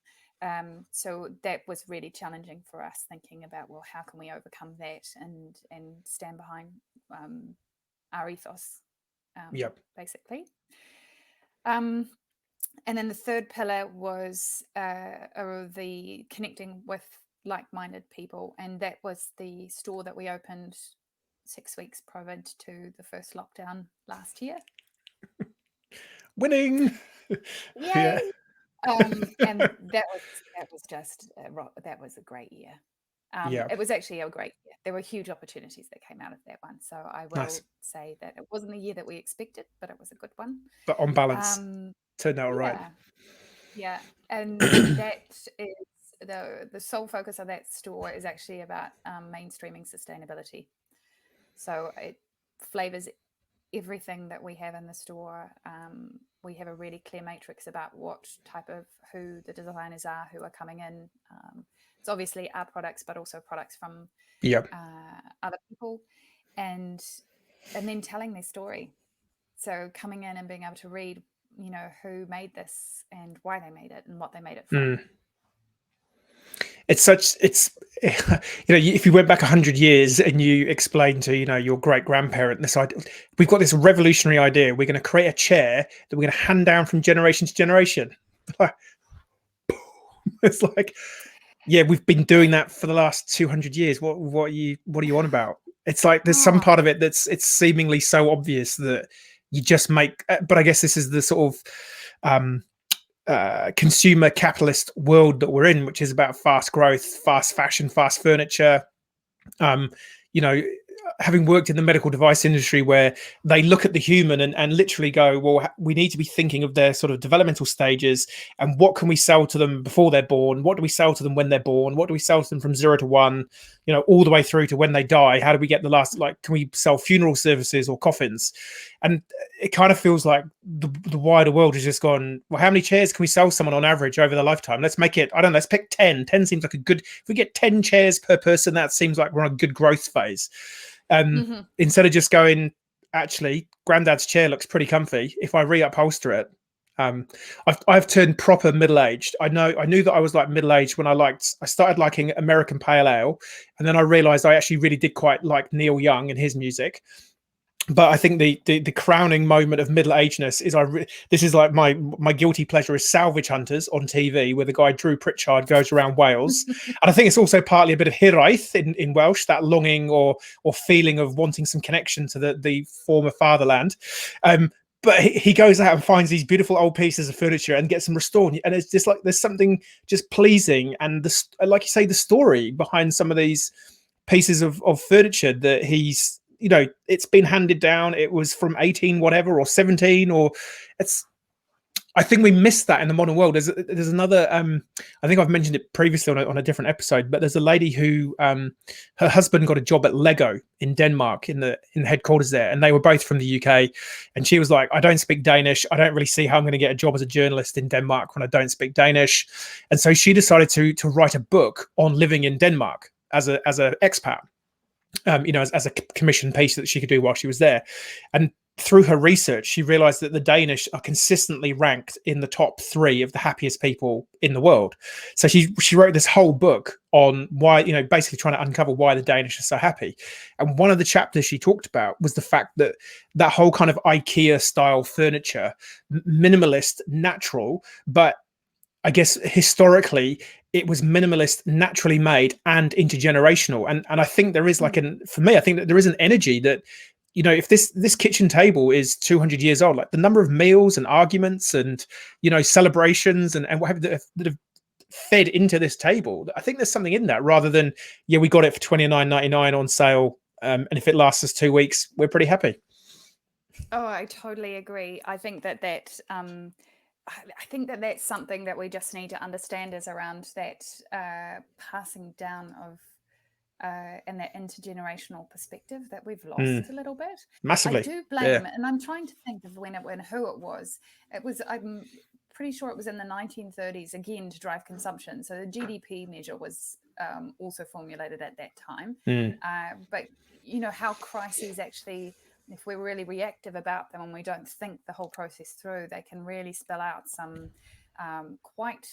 So that was really challenging for us, thinking about, well, how can we overcome that and stand behind our ethos, basically. And then the third pillar was the connecting with like-minded people, and that was the store that we opened 6 weeks prior to the first lockdown last year. Winning! Yay! And that was a great year. It was actually a great year. There were huge opportunities that came out of that one. So I will say that it wasn't the year that we expected, but it was a good one. But on balance, turned out right. Yeah. And that is the sole focus of that store is actually about mainstreaming sustainability. So it flavors everything that we have in the store. We have a really clear matrix about who the designers are who are coming in. It's obviously our products, but also products from other people, and then telling their story. So coming in and being able to read, you know, who made this and why they made it and what they made it from. It's you know, if you went back 100 years and you explained to, you know, your great grandparent this idea, we've got this revolutionary idea, we're going to create a chair that we're going to hand down from generation to generation. It's like, yeah, we've been doing that for the last 200 years. What are you on about? It's like there's some part of it it's seemingly so obvious that you just make, but I guess this is the sort of consumer capitalist world that we're in, which is about fast growth, fast fashion, fast furniture. You know, having worked in the medical device industry, where they look at the human and literally go, well, we need to be thinking of their sort of developmental stages, and what can we sell to them before they're born? What do we sell to them when they're born? What do we sell to them from 0 to 1, all the way through to when they die? How do we get the last, like, can we sell funeral services or coffins? And it kind of feels like the wider world has just gone, well, how many chairs can we sell someone on average over their lifetime? Let's make it, I don't know, let's pick 10. 10 seems like a good, if we get 10 chairs per person, that seems like we're on a good growth phase. Instead of just going, actually, granddad's chair looks pretty comfy. If I reupholster it, I've turned proper middle-aged. I knew that I was like middle-aged when I started liking American Pale Ale, and then I realized I actually really did quite like Neil Young and his music. But I think the crowning moment of middle-agedness is this is like my guilty pleasure is Salvage Hunters on TV, where the guy Drew Pritchard goes around Wales, and I think it's also partly a bit of hiraeth in Welsh, that longing or feeling of wanting some connection to the former fatherland. But he goes out and finds these beautiful old pieces of furniture and gets them restored, and it's just like there's something just pleasing, and like you say, the story behind some of these pieces of furniture that he's. It's been handed down. It was from 18 whatever or 17, or I think we missed that in the modern world. There's another I think I've mentioned it previously on a different episode, but there's a lady who her husband got a job at Lego in Denmark in the headquarters there, and they were both from the UK, and she was like, I don't speak Danish. I don't really see how I'm going to get a job as a journalist in Denmark when I don't speak Danish. And so she decided to write a book on living in Denmark as a expat. As a commission piece that she could do while she was there. And through her research, she realized that the Danish are consistently ranked in the top 3 of the happiest people in the world. So she wrote this whole book on why, basically trying to uncover why the Danish are so happy. And one of the chapters she talked about was the fact that whole kind of IKEA style furniture, minimalist, natural, but I guess historically it was minimalist, naturally made, and intergenerational. And I think there is for me, I think that there is an energy that, if this kitchen table is 200 years old, like the number of meals and arguments and, celebrations and what have that have fed into this table, I think there's something in that, rather than, we got it for $29.99 on sale. And if it lasts us 2 weeks, we're pretty happy. Oh, I totally agree. I think that that's something that we just need to understand, is around that passing down of and that intergenerational perspective that we've lost a little bit. Massively. I do blame, and I'm trying to think of who it was. I'm pretty sure it was in the 1930s, again, to drive consumption. So the GDP measure was also formulated at that time. But how crises actually, if we're really reactive about them and we don't think the whole process through, they can really spell out some quite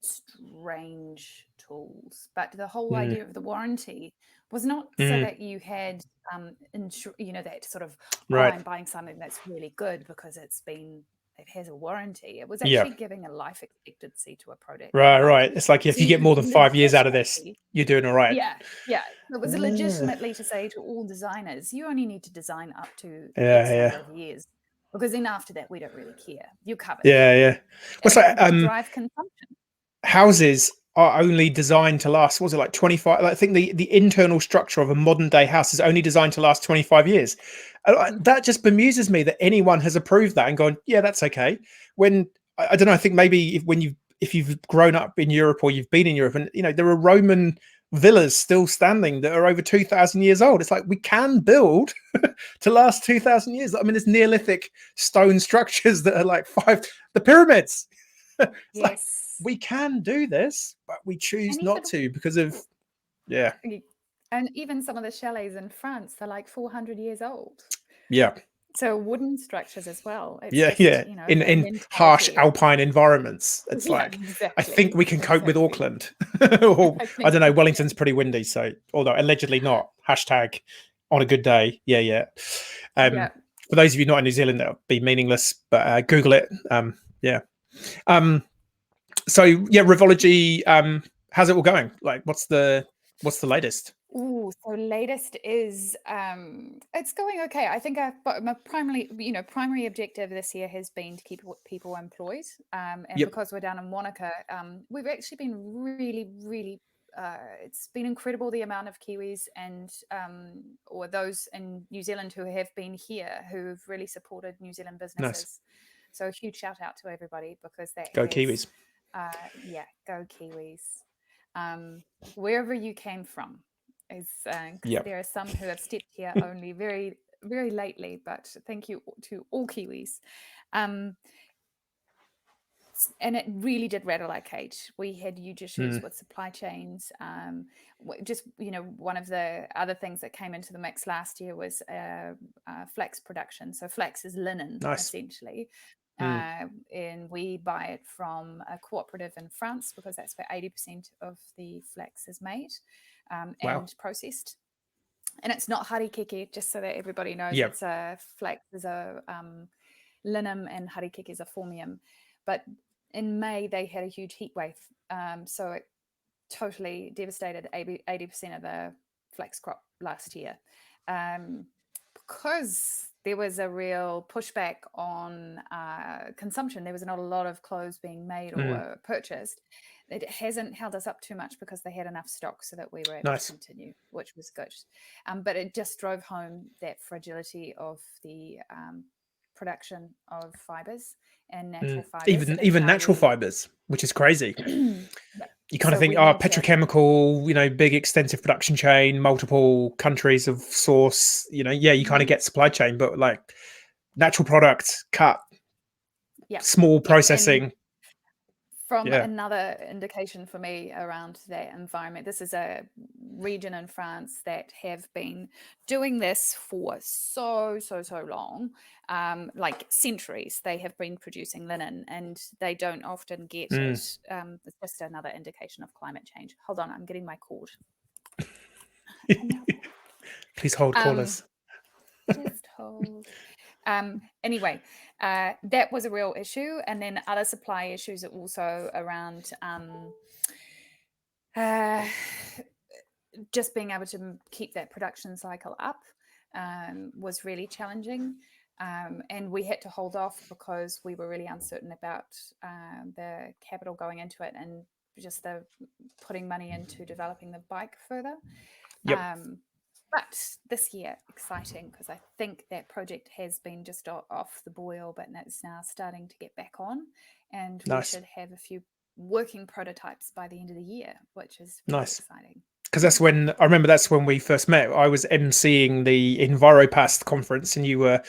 strange tools. But the whole idea of the warranty was not so that you had, that sort of, I'm buying something that's really good because it has a warranty. It was actually giving a life expectancy to a product. Right. It's like, if you get more than 5 years out of this, you're doing all right. Yeah. It was legitimately to say to all designers, you only need to design up to X number of years, because then after that, we don't really care. You're covered. Yeah. What's like drive consumption. Houses are only designed to last, what was it, like 25? I think the internal structure of a modern day house is only designed to last 25 years. That just bemuses me that anyone has approved that and gone, yeah, that's okay. When I don't know, I think maybe if you've grown up in Europe or you've been in Europe, and there are Roman villas still standing that are over 2,000 years old. It's like, we can build to last 2,000 years. I mean, there's Neolithic stone structures that are like the pyramids. Yes. Like, we can do this, but we choose not to because of And even some of the chalets in France, they're like 400 years old. Yeah. So wooden structures as well. It's in harsh alpine environments. It's exactly. I think we can cope with Auckland. Or I don't know, Wellington's pretty windy, so although allegedly not. Hashtag on a good day. Yeah. For those of you not in New Zealand, that'll be meaningless, but Google it. So Revology, how's it all going? Like, what's the latest? So latest is it's going okay. I think my primary objective this year has been to keep people employed. And because we're down in Wanaka, we've actually been really, really it's been incredible the amount of Kiwis and or those in New Zealand who have been here who've really supported New Zealand Nice. businesses. So a huge shout out to everybody, because that Go has, Kiwis. go Kiwis. Wherever you came from, is because there are some who have stepped here only very, very lately, but thank you to all Kiwis. And it really did rattle our cage. We had huge issues with supply chains. Just, one of the other things that came into the mix last year was flax production. So flax is linen, essentially. And we buy it from a cooperative in France, because that's where 80% of the flax is made and processed. And it's not harikeke, just so that everybody knows. It's a flax is a linum and harikeke is a formium. But in May, they had a huge heat wave. So it totally devastated 80% of the flax crop last year. Because there was a real pushback on consumption. There was not a lot of clothes being made or purchased. It hasn't held us up too much, because they had enough stock so that we were able to continue, which was good. But it just drove home that fragility of the production of fibers and natural fibers. Even natural fibers, which is crazy. You kind of think, petrochemical, big extensive production chain, multiple countries of source, you kind of get supply chain, but like natural product, cut, small processing. And from another indication for me around that environment, this is a region in France that have been doing this for so long, like centuries. They have been producing linen, and they don't often get it. It's just another indication of climate change. Hold on, I'm getting my cord. Please hold, callers. Just hold. Anyway, that was a real issue. And then other supply issues are also around just being able to keep that production cycle up was really challenging. And we had to hold off because we were really uncertain about the capital going into it and just the putting money into developing the bike further. But this year, exciting, because I think that project has been just off the boil, but it's now starting to get back on. And we should have a few working prototypes by the end of the year, which is really exciting. Because that's when we first met. I was emceeing the EnviroPast conference, and you were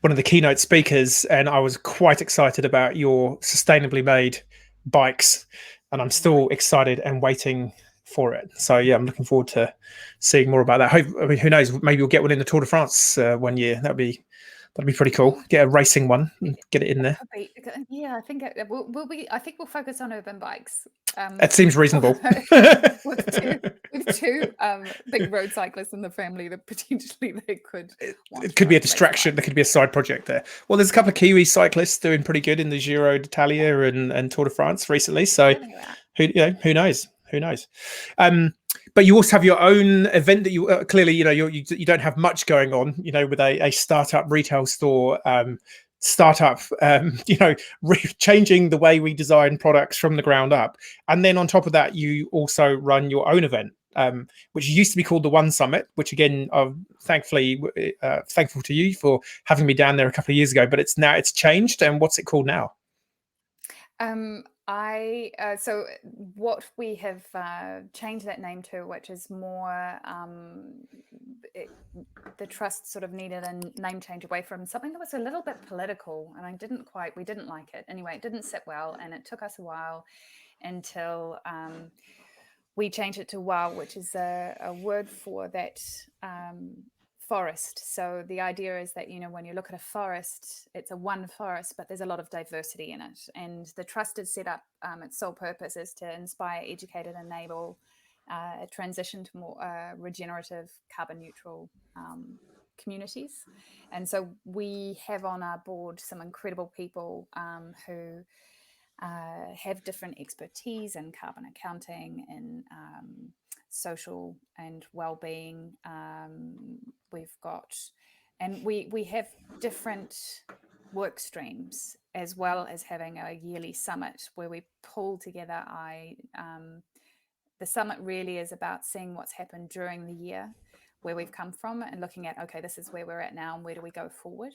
one of the keynote speakers, and I was quite excited about your sustainably made bikes, and I'm still excited and waiting for it. So I'm looking forward to seeing more about that. Who knows, maybe we'll get one in the Tour de France one year. That'd be pretty cool. Get a racing one and get it in there. I think we'll focus on urban bikes. That seems reasonable. with two big road cyclists in the family, that potentially they could. It could be a distraction. There could be a side project there. Well, there's a couple of Kiwi cyclists doing pretty good in the Giro d'Italia and Tour de France recently. So who knows? Who knows? But you also have your own event that you clearly, you don't have much going on, with a startup retail store, changing the way we design products from the ground up. And then on top of that, you also run your own event, which used to be called the One Summit, which again, I'm thankful to you for having me down there a couple of years ago, but it's changed. And what's it called now? So what we have changed that name to, which is more the trust sort of needed a name change away from something that was a little bit political, and we didn't like it. Anyway, it didn't sit well, and it took us a while until we changed it to Wao, which is a word for that forest. So the idea is that, when you look at a forest, it's a one forest, but there's a lot of diversity in it. And the trust is set up, its sole purpose is to inspire, educate, and enable a transition to more regenerative, carbon neutral communities. And so we have on our board some incredible people who have different expertise in carbon accounting and social and well-being. We have different work streams, as well as having a yearly summit where we pull together the summit really is about seeing what's happened during the year, where we've come from, and looking at, okay, this is where we're at now and where do we go forward.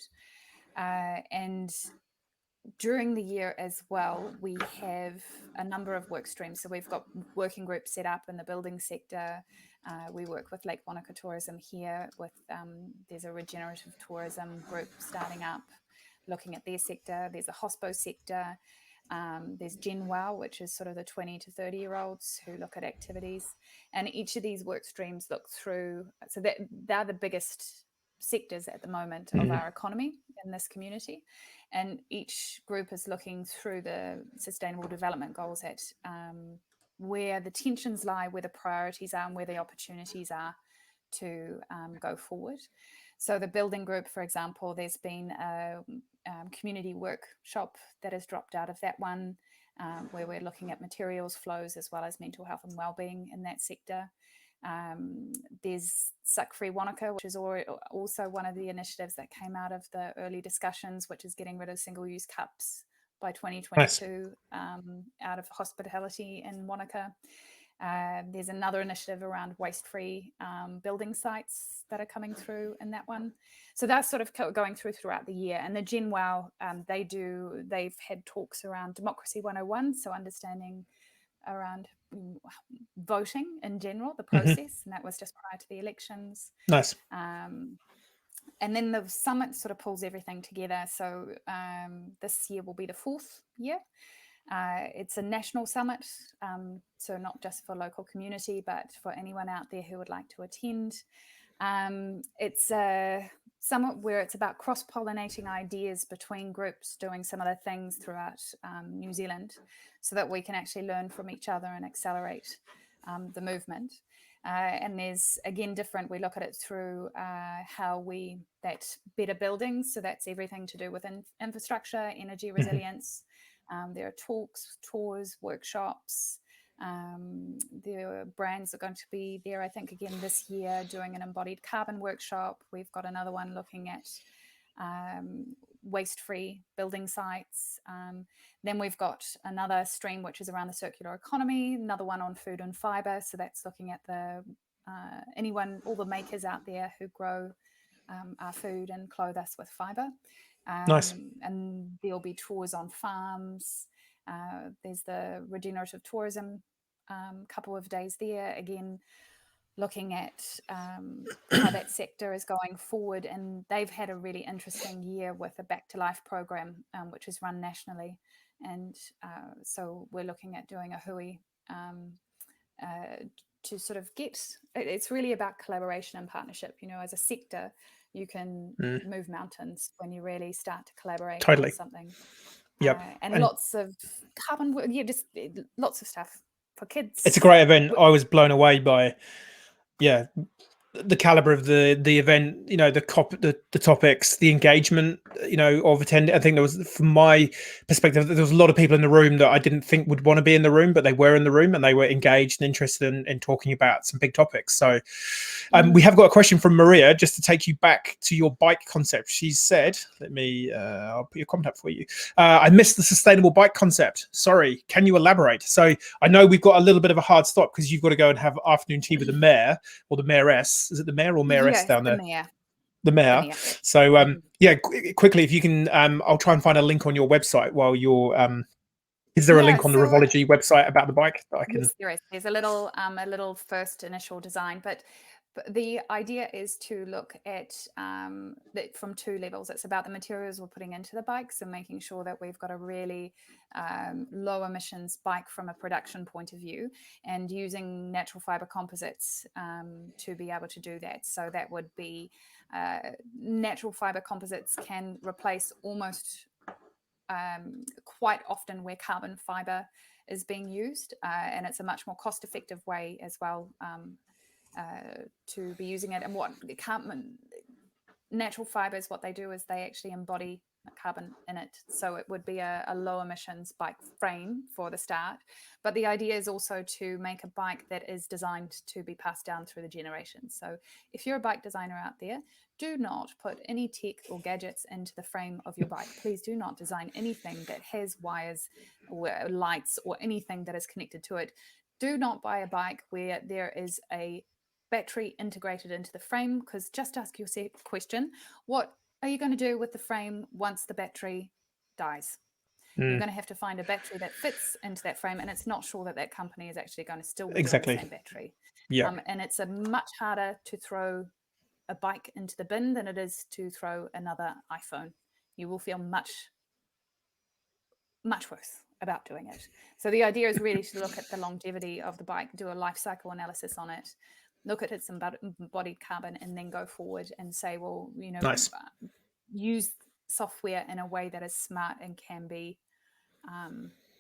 And during the year as well, we have a number of work streams. So we've got working groups set up in the building sector. We work with Lake Wanaka Tourism here. There's a regenerative tourism group starting up, looking at their sector. There's a hospo sector. There's Gen Wao, which is sort of the 20 to 30-year-olds who look at activities. And each of these work streams look through, so they're the biggest sectors at the moment of our economy in this community. And each group is looking through the Sustainable Development Goals at where the tensions lie, where the priorities are, and where the opportunities are to go forward. So the building group, for example, there's been a community workshop that has dropped out of that one, where we're looking at materials flows as well as mental health and wellbeing in that sector. There's Suck Free Wanaka, which is also one of the initiatives that came out of the early discussions, which is getting rid of single-use cups by 2022 out of hospitality in Wanaka. There's another initiative around waste-free building sites that are coming through in that one. So that's sort of going throughout the year. And the Gen Wow, they've had talks around Democracy 101, so understanding around voting in general, the process, and that was just prior to the elections. Nice. And then the summit sort of pulls everything together. So this year will be the 4th year. It's a national summit, so not just for local community, but for anyone out there who would like to attend. It's a summit where it's about cross-pollinating ideas between groups doing similar things throughout New Zealand, so that we can actually learn from each other and accelerate the movement. And there's, again, different, we look at it through that better buildings, so that's everything to do with infrastructure, energy resilience. There are talks, tours, workshops. There are brands that are going to be there, I think, again this year, doing an embodied carbon workshop. We've got another one looking at waste-free building sites. Then we've got another stream which is around the circular economy, another one on food and fibre. So that's looking at all the makers out there who grow our food and clothe us with fibre. Nice. And there'll be tours on farms. There's the regenerative tourism couple of days there, again looking at how that sector is going forward. And they've had a really interesting year with a Back to Life program, which is run nationally. And so we're looking at doing a hui to sort of it's really about collaboration and partnership. As a sector, you can move mountains when you really start to collaborate on something. Yep. And lots of carbon, just lots of stuff for kids. It's a great event. I was blown away by, the caliber of the event, the topics, the engagement, of attending. I think there was, from my perspective, there was a lot of people in the room that I didn't think would want to be in the room, but they were in the room and they were engaged and interested in talking about some big topics. So we have got a question from Maria, just to take you back to your bike concept. She said, I'll put your comment up for you. I missed the sustainable bike concept. Sorry, can you elaborate? So I know we've got a little bit of a hard stop because you've got to go and have afternoon tea with the mayor or the mayoress. Is it the mayor or mayoress down there? The mayor. So quickly, if you can, I'll try and find a link on your website while you're is there a link on the Revology website about the bike that I can? Yes, there is. There's a little first initial design, but the idea is to look at from 2 levels. It's about the materials we're putting into the bikes and making sure that we've got a really low emissions bike from a production point of view, and using natural fibre composites to be able to do that. So that would be natural fibre composites can replace almost quite often where carbon fibre is being used, and it's a much more cost-effective way as well to be using it. And what natural fibers, what they do is they actually embody carbon in it. So it would be a low emissions bike frame for the start. But the idea is also to make a bike that is designed to be passed down through the generations. So if you're a bike designer out there, do not put any tech or gadgets into the frame of your bike. Please do not design anything that has wires or lights or anything that is connected to it. do not buy a bike where there is a battery integrated into the frame, because just ask yourself a question: what are you going to do with the frame once the battery dies? You're going to have to find a battery that fits into that frame, and it's not sure that that company is actually going to still be doing the same battery. Yeah. And it's a much harder to throw a bike into the bin than it is to throw another iPhone. You will feel much worse about doing it. So the idea is really to look at the longevity of the bike, do a life cycle analysis on it, look at its embodied carbon, and then go forward and say, well, you know, Nice. Use software in a way that is smart and can be,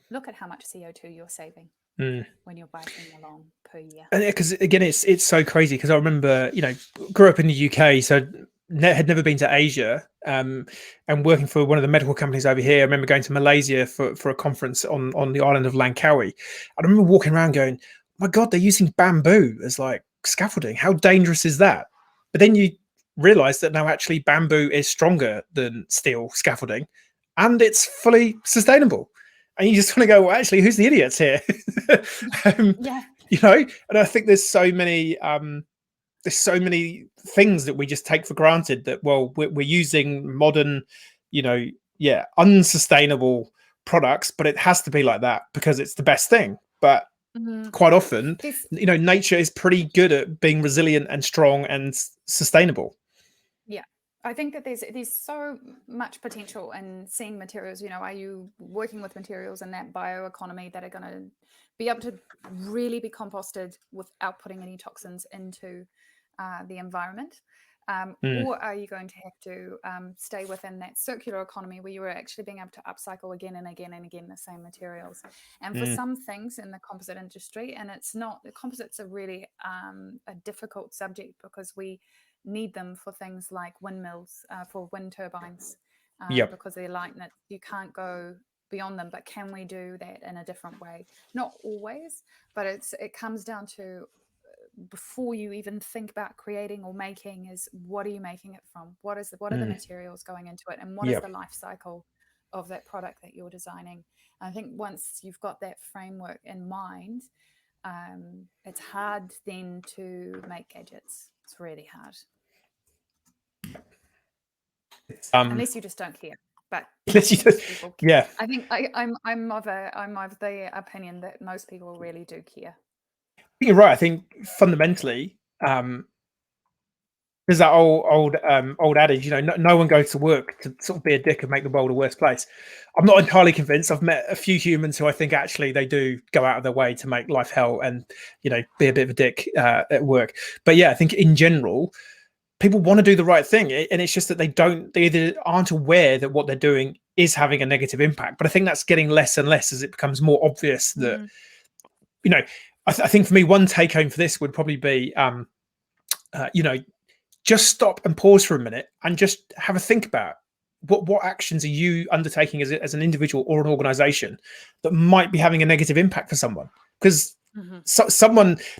look at how much CO2 you're saving when you're biking along per year. And because again, it's so crazy, because I remember, you know, grew up in the UK, so had never been to Asia, and working for one of the medical companies over here. I remember going to Malaysia for a conference on the island of Langkawi. I remember walking around going, my God, they're using bamboo as like scaffolding. How dangerous is that? But then you realize that now actually bamboo is stronger than steel scaffolding, and it's fully sustainable. And you just want to go, well, actually, who's the idiots here? Yeah. You know, and I think there's so many things that we just take for granted, that, well, we're using modern, you know, unsustainable products, but it has to be like that because it's the best thing. But quite often, you know, nature is pretty good at being resilient and strong and sustainable. Yeah. I think that there's so much potential in seeing materials. You know, are you working with materials in that bioeconomy that are going to be able to really be composted without putting any toxins into the environment? Or are you going to have to stay within that circular economy where you are actually being able to upcycle again and again and again the same materials? And for some things in the composite industry, and it's not, the composites are really a difficult subject because we need them for things like windmills, for wind turbines, because they're lightness. You can't go beyond them, but can we do that in a different way? Not always, but it comes down to, before you even think about creating or making, is what are you making it from? What are the materials going into it, and what is the life cycle of that product that you're designing? And I think once you've got that framework in mind, it's hard then to make gadgets. It's really hard. Unless you just don't care. But unless you just, I think I'm of the opinion that most people really do care. You're right. I think fundamentally, there's that old adage, you know, no one goes to work to sort of be a dick and make the world a worse place. I'm not entirely convinced. I've met a few humans who I think actually they do go out of their way to make life hell and, you know, be a bit of a dick at work. But yeah, I think in general, people want to do the right thing, and it's just that they either aren't aware that what they're doing is having a negative impact. But I think that's getting less and less as it becomes more obvious that, you know, I think for me, one take home for this would probably be, you know, just stop and pause for a minute and just have a think about what actions are you undertaking as an individual or an organization that might be having a negative impact for someone. Because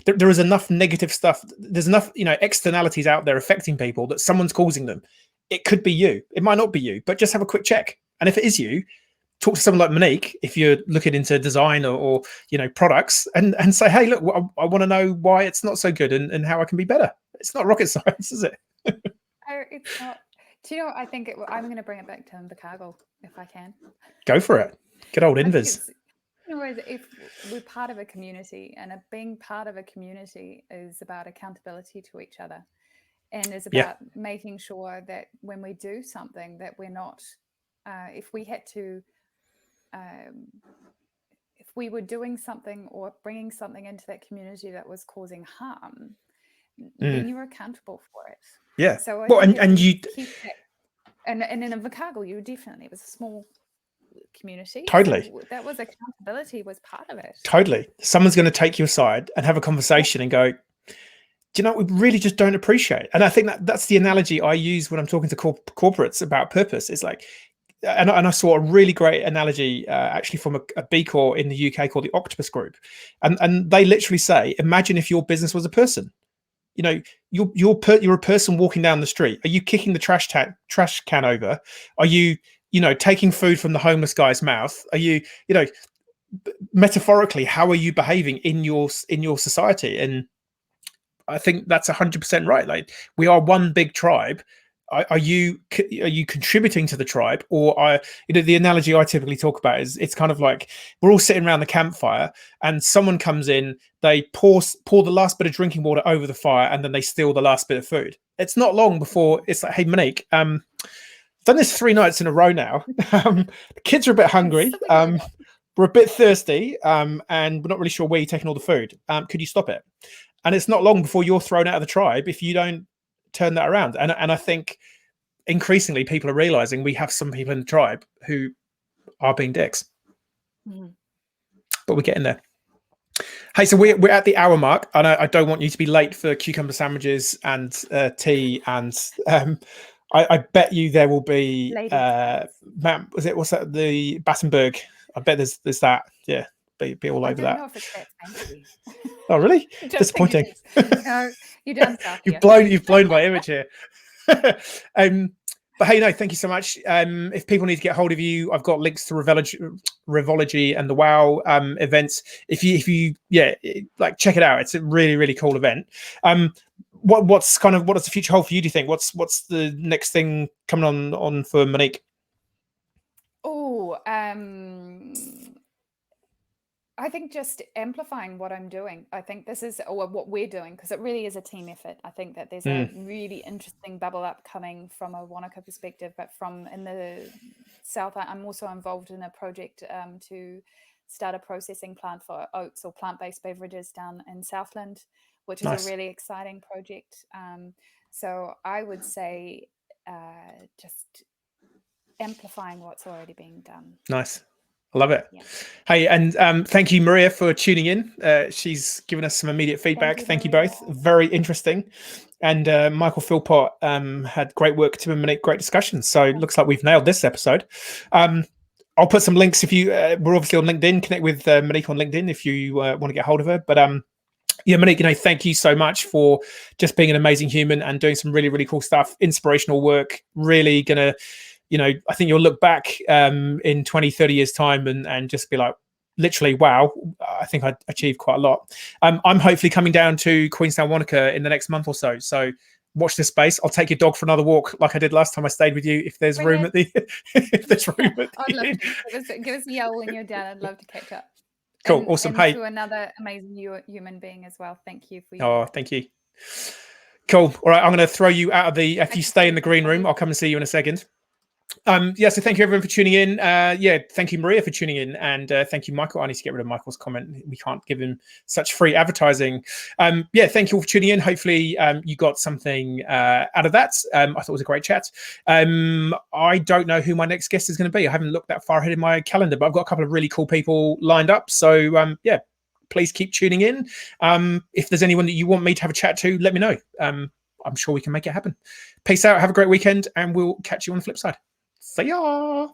there is enough negative stuff. There's enough, you know, externalities out there affecting people that someone's causing them. It could be you. It might not be you, but just have a quick check. And if it is you, talk to someone like Monique if you're looking into design or you know, products, and say, hey, look, I want to know why it's not so good and how I can be better. It's not rocket science, is it? It's not. Do you know? I think I'm going to bring it back to Invercargill if I can. Go for it. Good old Invers. You know, if we're part of a community, and being part of a community is about accountability to each other, and is about making sure that when we do something that we're not, if we had to, if we were doing something or bringing something into that community that was causing harm, then you're accountable for it. Yeah. So well, and you keep that, and in Invercargill, you definitely, it was a small community. Totally. So that was accountability was part of it. Totally. Someone's going to take you aside and have a conversation and go, do you know, we really just don't appreciate. And I think that's the analogy I use when I'm talking to corporates about purpose. It's like, and I saw a really great analogy actually from a B Corp in the UK called the Octopus Group. And they literally say, imagine if your business was a person. You know, you're a person walking down the street. Are you kicking the trash can over? Are you, you know, taking food from the homeless guy's mouth? Are you, you know, metaphorically, how are you behaving in your society? And I think that's 100% right. Like, we are one big tribe. Are you contributing to the tribe, or the analogy I typically talk about is, it's kind of like we're all sitting around the campfire and someone comes in, they pour the last bit of drinking water over the fire, and then they steal the last bit of food. It's not long before it's like, hey, Monique, done this 3 nights in a row now. The kids are a bit hungry. We're a bit thirsty, and we're not really sure where you're taking all the food. Could you stop it? And it's not long before you're thrown out of the tribe if you don't turn that around. And I think increasingly people are realizing we have some people in the tribe who are being dicks. But we're getting there. Hey, so we're at the hour mark, and I don't want you to be late for cucumber sandwiches and tea. And I bet you there will be what's that? The Battenberg. I bet there's that. Yeah. Be all over that. I don't know if it's that fancy. Oh, really? Disappointing. No, you're down south. You've blown my image here. But hey, no, thank you so much. If people need to get hold of you, I've got links to Revology and the Wao events. If you like, check it out. It's a really, really cool event. What does the future hold for you, do you think? What's the next thing coming on for Monique? I think just amplifying what I'm doing. I think this is, or what we're doing, because it really is a team effort. I think that there's a really interesting bubble up coming from a Wanaka perspective, but from in the south, I'm also involved in a project to start a processing plant for oats or plant-based beverages down in Southland, which is a really exciting project. So I would say just amplifying what's already being done. Nice. I love it. Yeah. Hey, and thank you, Maria, for tuning in. She's given us some immediate feedback. Thank you both. Very interesting. And Michael Philpott had great work. Tim and Monique, great discussion. So it looks like we've nailed this episode. I'll put some links if you we're obviously on LinkedIn. Connect with Monique on LinkedIn if you want to get hold of her. But yeah, Monique, thank you so much for just being an amazing human and doing some really, really cool stuff, inspirational work. Really gonna, I think you'll look back in 20, 30 years time and just be like, literally, wow, I think I achieved quite a lot. I'm hopefully coming down to Queenstown, Wanaka in the next month or so. So watch this space. I'll take your dog for another walk like I did last time I stayed with you. If there's room at the, if there's room at the I'd love to. Give us a yell when you're down. I'd love to catch up. Cool. Awesome. And to another amazing human being as well. Thank you for your work. Thank you. Cool. All right. I'm going to throw you out of the, if you stay in the green room, I'll come and see you in a second. So thank you everyone for tuning in. Thank you, Maria, for tuning in, and thank you, Michael. I need to get rid of Michael's comment. We can't give him such free advertising. Thank you all for tuning in. Hopefully you got something out of that. I thought it was a great chat. I don't know who my next guest is going to be. I haven't looked that far ahead in my calendar, but I've got a couple of really cool people lined up. So please keep tuning in. If there's anyone that you want me to have a chat to, let me know. I'm sure we can make it happen. Peace out. Have a great weekend, and we'll catch you on the flip side. See ya.